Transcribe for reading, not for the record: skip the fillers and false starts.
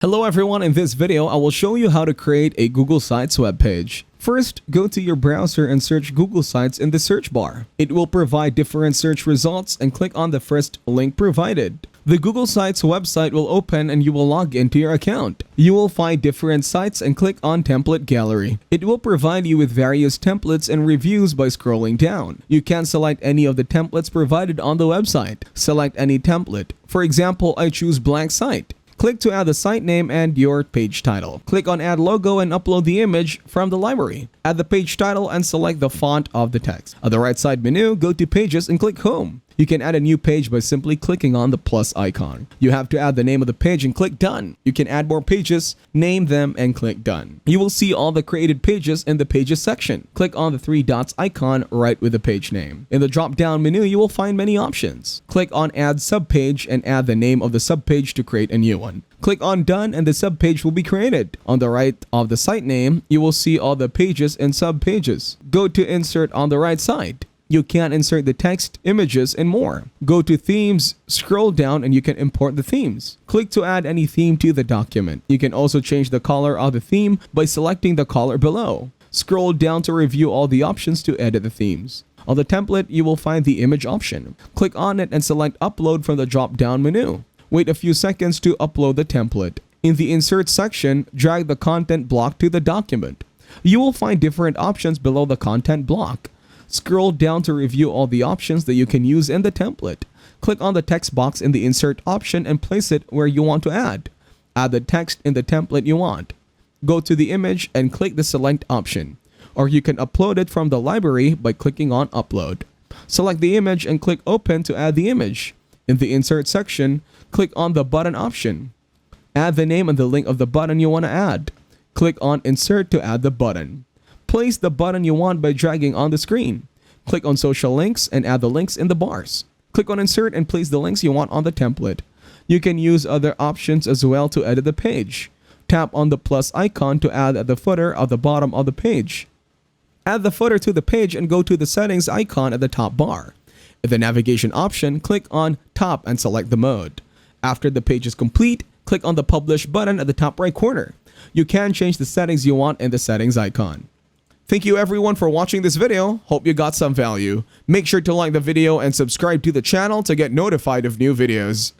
Hello everyone, in this video I will show you how to create a Google Sites web page. First, go to your browser and search Google Sites in the search bar. It will provide different search results and click on the first link provided. The Google Sites website will open and you will log into your account. You will find different sites and click on Template Gallery. It will provide you with various templates and reviews by scrolling down. You can select any of the templates provided on the website. Select any template. For example, I choose blank site. Click to add the site name and your page title. Click on Add Logo and upload the image from the library. Add the page title and select the font of the text. On the right side menu, go to Pages and click Home. You can add a new page by simply clicking on the plus icon. You have to add the name of the page and click Done. You can add more pages, name them, and click Done. You will see all the created pages in the Pages section. Click on the three dots icon right with the page name. In the drop-down menu, you will find many options. Click on Add Subpage and add the name of the subpage to create a new one. Click on Done and the subpage will be created. On the right of the site name, you will see all the pages and subpages. Go to Insert on the right side. You can insert the text, images, and more. Go to Themes, scroll down, and you can import the themes. Click to add any theme to the document. You can also change the color of the theme by selecting the color below. Scroll down to review all the options to edit the themes. On the template, you will find the image option. Click on it and select Upload from the drop-down menu. Wait a few seconds to upload the template. In the Insert section, drag the content block to the document. You will find different options below the content block. Scroll down to review all the options that you can use in the template. Click on the text box in the Insert option and place it where you want to add. Add the text in the template you want. Go to the image and click the Select option. Or you can upload it from the library by clicking on Upload. Select the image and click Open to add the image. In the Insert section, click on the Button option. Add the name and the link of the button you want to add. Click on Insert to add the button. Place the button you want by dragging on the screen. Click on Social Links and add the links in the bars. Click on Insert and place the links you want on the template. You can use other options as well to edit the page. Tap on the plus icon to add at the footer of the bottom of the page. Add the footer to the page and go to the Settings icon at the top bar. In the navigation option, click on Top and select the mode. After the page is complete, click on the Publish button at the top right corner. You can change the settings you want in the Settings icon. Thank you everyone for watching this video. Hope you got some value. Make sure to like the video and subscribe to the channel to get notified of new videos.